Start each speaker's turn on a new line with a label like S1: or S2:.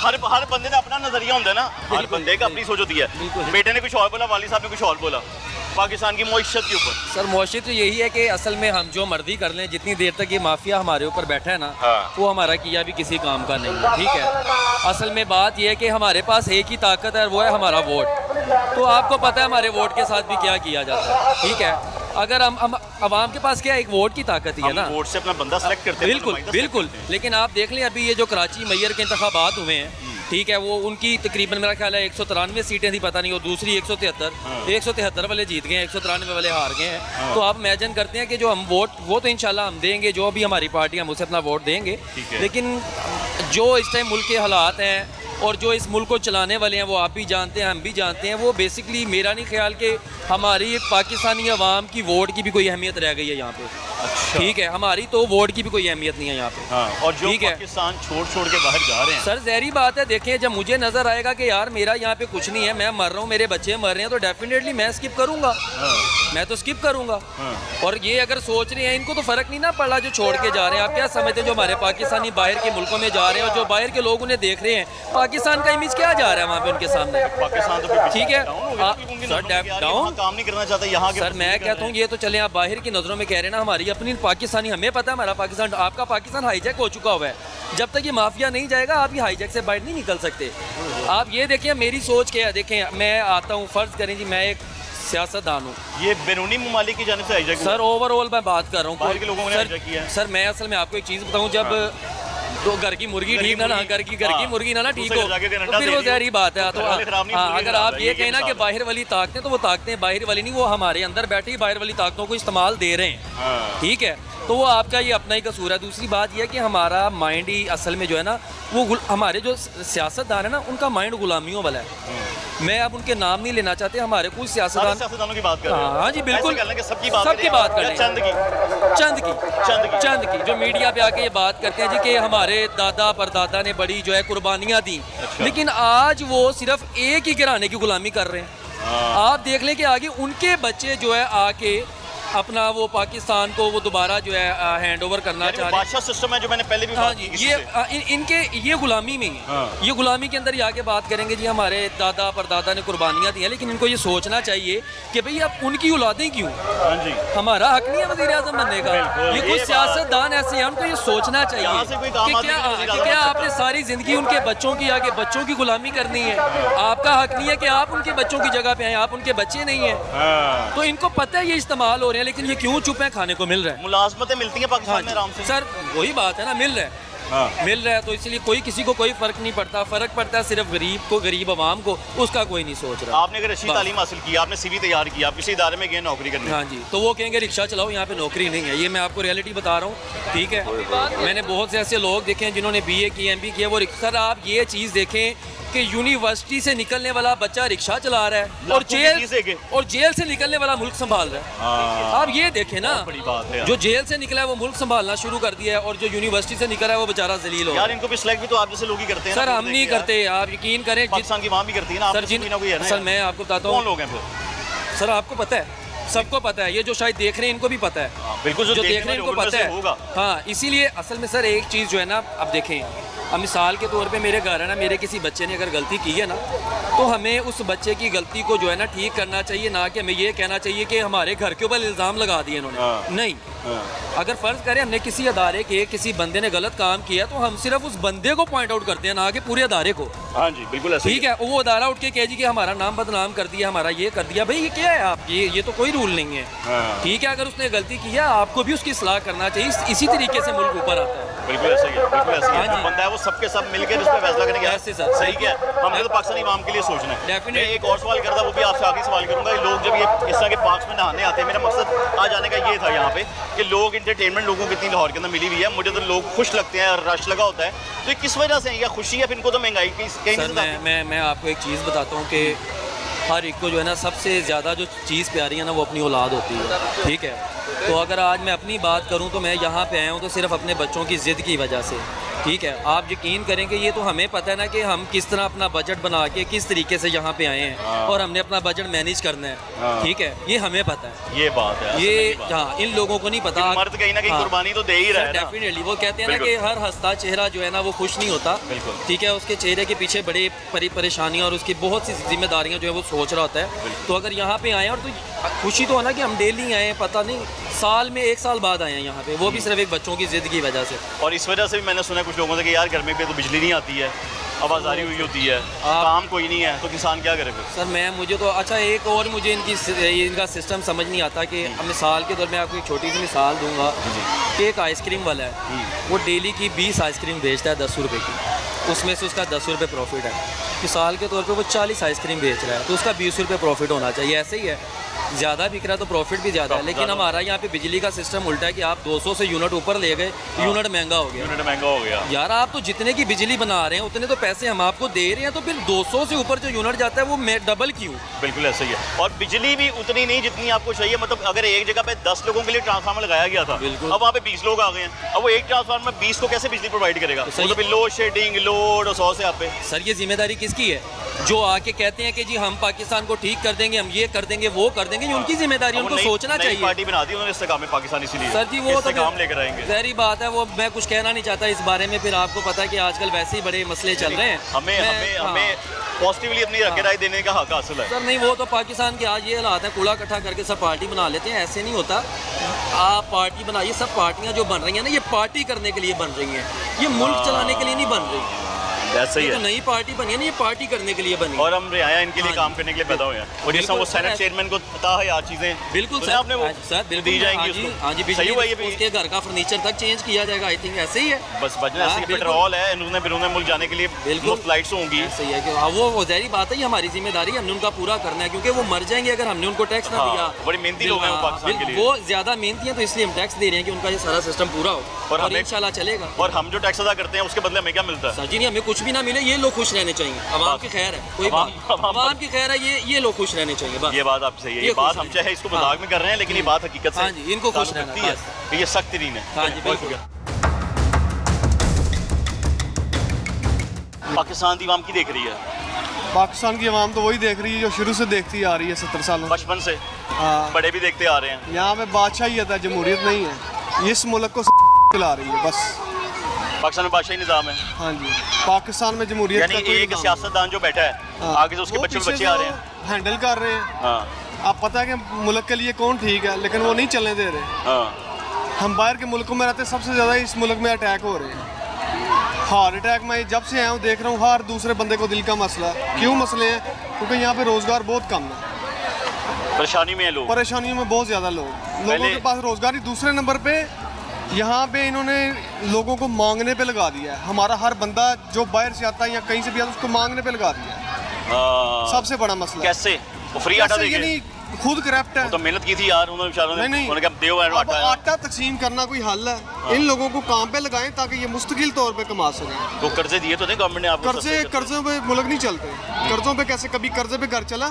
S1: हर बंदे का अपना नजरिया होता है ना, हर बंदे का अपनी सोच होती है। बेटे ने कुछ और बोला, वाली साहब ने कुछ और बोला पाकिस्तान की मईशत के ऊपर।
S2: सर मईशत तो यही है कि असल में हम जो मर्जी कर लें, जितनी देर तक ये माफिया हमारे ऊपर बैठा है ना, वो हमारा किया भी किसी काम का नहीं है, ठीक है। असल में बात ये है कि हमारे पास एक ही ताकत है, वो है हमारा वोट। तो आपको पता है हमारे वोट के साथ भी क्या किया जाता है, ठीक है। अगर हम आवाम के पास क्या एक वोट की ताकत ही है ना,
S1: वोट से अपना बंदा सेलेक्ट करते हैं।
S2: बिल्कुल बिल्कुल। लेकिन आप देख लें अभी ये जो कराची मेयर के इंतखाबात हुए हैं, ठीक है, वो उनकी तकरीबन मेरा ख्याल है 193 सीटें थी, पता नहीं, और दूसरी 173 वाले जीत गए हैं, 193 वाले हार गए हैं। तो आप इमेजिन करते हैं कि जो हम वोट, वो तो इंशाल्लाह हम देंगे, जो भी हमारी पार्टी हम उसे अपना वोट देंगे। लेकिन जो इस टाइम मुल्क के हालात हैं और जो इस मुल्क को चलाने वाले हैं, वो आप भी जानते हैं, हम भी जानते हैं, वो बेसिकली मेरा नहीं ख्याल कि हमारी पाकिस्तानी अवाम की वोट की भी कोई अहमियत रह गई है यहाँ पे।
S1: अच्छा।
S2: ठीक है, हमारी तो वोट की भी कोई अहमियत नहीं है यहाँ पे।
S1: हाँ। और जो पाकिस्तान छोड़ के बाहर जा रहे हैं,
S2: सर जहरी बात है, देखें जब मुझे नजर आएगा कि यार मेरा यहाँ पे कुछ नहीं है, मैं मर रहा हूँ, मेरे बच्चे मर रहे हैं, तो डेफिनेटली मैं स्किप करूँगा। मैं तो स्किप करूँगा। और ये अगर सोच रहे हैं, इनको तो फर्क नहीं ना पड़ा जो छोड़ के जा रहे हैं। आप क्या समझते हैं जो हमारे पाकिस्तानी बाहर के मुल्कों में जा रहे हैं और जो बाहर के लोग उन्हें देख रहे हैं, पाकिस्तान का इमेज क्या जा रहा है वहाँ पे उनके सामने?
S1: पाकिस्तान तो
S2: ठीक है,
S1: डाउन काम नहीं करना चाहता यहाँ के।
S2: सर मैं कहता हूँ ये तो चले आप बाहर की नज़रों में कह रहे हैं ना, हमारी अपनी पाकिस्तानी, हमें पता है हमारा पाकिस्तान, आपका पाकिस्तान हाईजैक हो चुका हुआ है। जब तक ये माफिया नहीं जाएगा आप ये हाईजैक से बाहर नहीं निकल सकते। आप ये देखें, मेरी सोच क्या है, देखें मैं आता हूँ, फ़र्ज़ करें जी मैं एक सियासतदान हूँ,
S1: ये बैरूनी ममालिक की जानिब से हाईजैक
S2: सर ओवरऑल मैं बात कर रहा हूँ,
S1: बाहर के लोगों ने हाईजैक किया है।
S2: सर मैं असल में आपको एक चीज़ बताऊँ, जब तो घर की मुर्गी ठीक ना, घर की मुर्गी ना ठीक हो, तो फिर वो जहरी बात है। तो अगर आप ये कहें ना कि बाहर वाली ताकतें, तो वो ताकतें बाहर वाली नहीं, वो हमारे अंदर बैठी ही बाहर वाली ताकतों को इस्तेमाल दे रहे हैं, ठीक है। तो वो आपका ये अपना ही कसूर है। दूसरी बात यह है कि हमारा माइंड ही असल में जो है ना, वो हमारे जो सियासतदान है ना, उनका माइंड गुलामियों वाला है। मैं अब उनके नाम नहीं लेना चाहते, हमारे कुछ
S1: सियासतदानों की बात कर रहे हैं।
S2: हाँ जी बिल्कुल,
S1: सबकी
S2: बात कर चंद की जो मीडिया पे आके ये बात करते हैं जी कि हमारे दादा परदादा ने बड़ी जो है कुर्बानियाँ दी। लेकिन आज वो सिर्फ एक ही घराने की गुलामी कर रहे हैं। आप देख लें कि आगे उनके बच्चे जो है आके अपना वो पाकिस्तान को वो दोबारा जो है हैंड ओवर करना चाह रहे हैं।
S1: बादशाह सिस्टम है जो मैंने पहले भी बात की,
S2: ये इनके ये गुलामी में ही ये गुलामी के अंदर ही आके बात करेंगे जी हमारे दादा परदादा ने कुर्बानियाँ दी हैं। लेकिन इनको ये सोचना चाहिए कि भाई अब उनकी औलादें क्यों, हमारा हक नहीं है वज़ीर आज़म बनने का। ये कुछ सियासतदान ऐसे हैं, उनको ये सोचना चाहिए कि क्या आपने सारी जिंदगी उनके बच्चों की आगे बच्चों की गुलामी करनी है? आपका हक नहीं है कि आप उनके बच्चों की जगह पे आए, आप उनके बच्चे नहीं हैं। तो इनको पता है ये इस्तेमाल हो रहे हैं, लेकिन ये क्यों चुप है? खाने को मिल रहा है,
S1: मुलाजमतें मिलती हैं पाकिस्तान में आराम से।
S2: सर वही बात है ना, मिल रहा है, मिल रहा है, तो इसलिए कोई किसी को कोई फर्क नहीं पड़ता। फर्क पड़ता है सिर्फ गरीब को, गरीब आवाम को, उसका कोई नहीं सोच रहा।
S1: आपने अगर अच्छी तालीम हासिल की, आपने सीवी तैयार किया, आप किसी इदारे में गए नौकरी करने,
S2: हाँ जी, तो वो कहेंगे रिक्शा चलाओ, यहाँ पे नौकरी नहीं है। ये मैं आपको रियलिटी बता रहा हूँ, ठीक है। मैंने बहुत से ऐसे लोग देखे हैं जिन्होंने BA की, MB किया, वो सर आप ये चीज़ देखें कि यूनिवर्सिटी से निकलने वाला बच्चा रिक्शा चला रहा है और जेल से निकलने वाला मुल्क संभाल रहा है। आप ये देखें ना,
S1: बड़ी बात है।
S2: जो जेल से निकला है वो मुल्क संभालना शुरू कर दिया है, और जो यूनिवर्सिटी से निकला है वो बेचारा जलील हो।
S1: यार इनको भी सिलेक्ट भी तो आप जैसे लोग ही करते हैं।
S2: सर हम नहीं करते, आप यकीन करें,
S1: पाकिस्तान की वहाँ भी करती है ना
S2: सर। सर मैं आपको बताता हूँ,
S1: कौन लोग हैं फिर?
S2: सर आपको पता है, सबको पता है, ये जो शायद देख रहे हैं इनको भी पता है,
S1: बिल्कुल
S2: जो देख रहे हैं इनको पता है। हाँ, इसीलिए असल में सर एक चीज़ जो है ना, अब देखें, अब मिसाल के तौर पे मेरे घर है ना, मेरे किसी बच्चे ने अगर गलती की है ना, तो हमें उस बच्चे की गलती को जो है ना ठीक करना चाहिए, ना कि हमें ये कहना चाहिए कि हमारे घर के ऊपर इल्ज़ाम लगा दिए इन्होंने। नहीं, अगर फ़र्ज़ करें हमने किसी अदारे के किसी बंदे ने गलत काम किया, तो हम सिर्फ उस बंदे को पॉइंट आउट करते हैं, ना कि पूरे अदारे को।
S1: हाँ जी बिल्कुल,
S2: ठीक है। वो अदारा उठ के कह जी कि हमारा नाम बदनाम कर दिया, हमारा ये कर दिया, भाई ये क्या है? आप ये तो कोई रूल नहीं है, ठीक है। अगर उसने गलती की है, आपको भी उसकी इस्लाह करना चाहिए। इसी तरीके से मुल्क ऊपर आता है।
S1: बिल्कुल ऐसे ही है, बिल्कुल ऐसे ही है। बंदा है वो सबके सब मिलकर इस पे फैसला करेंगे।
S2: ऐसे सर
S1: सही क्या है, हमने तो पाकिस्तानी इमाम के लिए सोचना है।
S2: डेफिनेटली।
S1: एक और सवाल करता, वो भी आपसे आखिरी सवाल करूंगा। लोग जब ये इस तरह के पार्क्स में नहाने आते हैं, मेरा मकसद आज आने का ये था यहाँ पे कि लोग इंटरटेनमेंट लोगों की इतनी लाहौर के अंदर मिली हुई है, मुझे तो लोग खुश लगते हैं, रश लगा होता है, तो ये किस वजह से है? या खुशी है, फिर इनको तो महंगाई कहीं
S2: से। मैं आपको एक चीज़ बताता हूँ कि हर एक को जो है ना, सबसे ज़्यादा जो चीज़ प्यारी है ना, वो अपनी औलाद होती है, ठीक है। तो अगर आज मैं अपनी बात करूं, तो मैं यहाँ पे आया हूँ तो सिर्फ अपने बच्चों की ज़िद की वजह से, ठीक है, आप यकीन करेंगे ये तो हमें पता है ना कि हम किस तरह अपना बजट बना के किस तरीके से यहाँ पे आए हैं और हमने अपना बजट मैनेज करना है, ठीक है, ये हमें पता है।
S1: ये बात है,
S2: ये हाँ, इन लोगों को नहीं पता।
S1: मर्द कहीं ना कहीं कुर्बानी तो दे ही रहा है ना।
S2: डेफिनेटली, वो कहते हैं ना कि हर हंसता चेहरा जो है ना वो खुश नहीं होता,
S1: बिल्कुल,
S2: ठीक है, उसके चेहरे के पीछे बड़े परेशानियाँ और उसकी बहुत सी जिम्मेदारियाँ जो है वो सोच रहा होता है। तो अगर यहाँ पे आए और तो खुशी तो है ना कि हम डेली आए हैं, पता नहीं साल में 1 साल बाद आए हैं यहाँ पे, वो भी सिर्फ एक बच्चों की जिद की वजह से।
S1: और इस वजह से भी मैंने सुना कुछ लोगों से कि यार गर्मी पे तो बिजली नहीं आती है, आवाजारी हुई होती है, काम कोई नहीं है, तो किसान क्या करे फिर?
S2: सर मुझे तो अच्छा एक और मुझे इनका सिस्टम समझ नहीं आता कि मिसाल के तौर में आपको एक छोटी सी मिसाल दूंगा कि एक आइसक्रीम वाला है, वो डेली की 20 आइसक्रीम बेचता है 10 रुपये की, उसमें से उसका 10 रुपये प्रॉफिट है। मिसाल के तौर पे वो 40 आइसक्रीम बेच रहा है तो उसका 20 रुपये प्रॉफिट होना चाहिए। ऐसे ही है, ज़्यादा बिक रहा है तो प्रॉफिट भी ज़्यादा है, लेकिन हमारा यहाँ पे बिजली का सिस्टम उल्टा है कि आप 200 से यूनिट ऊपर ले गए, यूनिट महंगा हो गया।
S1: यूनिट महंगा हो गया
S2: यार, आप तो जितने की बिजली बना रहे हैं उतने तो पैसे हम आपको दे रहे हैं, तो फिर 200 से ऊपर जो यूनिट जाता है वो डबल क्यों?
S1: बिल्कुल ऐसा ही है। और बिजली भी उतनी नहीं जितनी आपको चाहिए, मतलब अगर एक जगह पे 10 लोगों के लिए ट्रांसफार्मर लगाया गया था, अब वहाँ पे 20 लोग आ गए हैं, अब वो एक ट्रांसफार्मर में 20 को कैसे बिजली प्रोवाइड करेगा? वो तो लोड शेडिंग, लोड और 100 से आप पे।
S2: सर, ये जिम्मेदारी किसकी है? जो आके कहते हैं कि जी हम पाकिस्तान को ठीक कर देंगे, हम ये कर देंगे, वो कर देंगे, ये उनकी जिम्मेदारी, उनको सोचना चाहिए।
S1: पार्टी बना दी उन्होंने इस्तेकाम में पाकिस्तान, इसीलिए
S2: सर जी वो तो
S1: काम लेकर आएंगे।
S2: जहरी बात है, वो मैं कुछ कहना नहीं चाहता इस बारे में, फिर आपको पता है कि आजकल वैसे ही बड़े मसले चल रहे हैं।
S1: हमें पॉजिटिवली अपनी राय देने का हक हासिल है।
S2: सर नहीं, वो तो पाकिस्तान के आज ये हालात है, कूड़ा इकट्ठा करके सब पार्टी बना लेते हैं, ऐसे नहीं होता। आप पार्टी बनाइए, सब पार्टियां जो बन रही हैं ना, ये पार्टी करने के लिए बन रही हैं, ये मुल्क चलाने के लिए नहीं बन रही।
S1: ऐसा ही है,
S2: तो नई पार्टी बनी है ना, ये पार्टी करने के लिए बनी,
S1: और हम रियाया इनके लिए काम करने के लिए पैदा हुए हैं। और जैसा वो सेनेट चेयरमैन को पता है यार चीजें,
S2: बिल्कुल
S1: सर, आपने वो
S2: सर बिल्कुल
S1: दी जाएंगी उसको।
S2: हाँ जी,
S1: सही हुआ ये भी,
S2: उसके घर का फर्नीचर तक चेंज किया जाएगा, आई थिंक ऐसे ही है।
S1: बस बजना ऐसे पेट्रोल है, इन्होंने बिरूने मुल्क जाने के लिए बिल्कुल फ्लाइट्स होंगी।
S2: सही है कि वो ज़ाहिर बात है, ये हमारी जिम्मेदारी है, हमने उनका पूरा करना है, क्योंकि वो मर जाएंगे अगर हमने उनको टैक्स ना दिया।
S1: बड़ी मेहनती लोग हैं वो पाकिस्तान के लिए,
S2: वो ज्यादा मेहनती हैं, तो इसलिए हम टैक्स दे रहे हैं कि उनका ये सारा सिस्टम पूरा हो और इंशाल्लाह चलेगा।
S1: और हम जो टैक्स अदा करते हैं उसके बदले हमें क्या मिलता है?
S2: सर जी नहीं, हमें कुछ भी ना मिले, ये लोग खुश रहने चाहिए, आवाम की खैर है, कोई आवाम की खैर है, ये लोग खुश रहने चाहिए बस।
S1: ये बात आप सही है, ये बात हम चाहे इसको मजाक में कर रहे हैं, लेकिन ये बात हकीकत से,
S2: हाँ जी, इनको खुश रहना है,
S1: ये सख्त तरीन है।
S2: हाँ जी, बिल्कुल।
S1: पाकिस्तान की आवाम की देख रही है?
S3: पाकिस्तान की आवाम तो वही देख रही है जो शुरू से देखती आ रही है 70 सालों,
S1: बचपन से।
S3: हाँ,
S1: बड़े भी देखते आ रहे हैं।
S3: यहाँ पे बादशाहियत है, जमहूरियत नहीं है, इस मुल्क को चला रही है बस।
S1: पाकिस्तान में बादशाही निज़ाम है।
S3: हाँ जी, पाकिस्तान में जमहूरियत
S1: यानी एक सियासतदान जो बैठा है, आगे से उसके बच्चे आ रहे हैं,
S3: हैंडल कर रहे हैं।
S1: हाँ,
S3: आप पता है कि मुल्क के लिए कौन ठीक है, लेकिन वो नहीं चलने दे रहे।
S1: हाँ,
S3: हम बाहर के मुल्कों में रहते, सबसे ज़्यादा इस मुल्क में अटैक हो रहे हैं। हार्ट अटैक में जब से आया हूँ देख रहा हूँ, हर दूसरे बंदे को दिल का मसला। क्यों मसले हैं? क्योंकि यहाँ पे रोज़गार बहुत कम है,
S1: परेशानी में है लोग,
S3: परेशानियों में बहुत ज़्यादा लोगों के पास रोज़गार ही। दूसरे नंबर पे यहाँ पे इन्होंने लोगों को मांगने पे लगा दिया है। हमारा हर बंदा जो बाहर से आता है या कहीं से भी आता है, उसको मांगने पे लगा दिया है। सबसे बड़ा मसला
S1: कैसे? वो फ्री आटा देंगे?
S3: यानी खुद करप्ट है।
S1: तो मेहनत की थी यार उन्होंने, बेचारों ने, उन्होंने कहा देओ
S3: अब आटा तकसीम करना कोई हल है? इन लोगों को काम पे लगाएं ताकि ये मुस्तकिल तौर पे कमा सकें।
S1: तो कर्जे दिए तो नहीं गवर्नमेंट ने आपको?
S3: कर्जों पे मुल्क नहीं चलते। कर्जों पे कैसे? कभी कर्जे पे घर चला?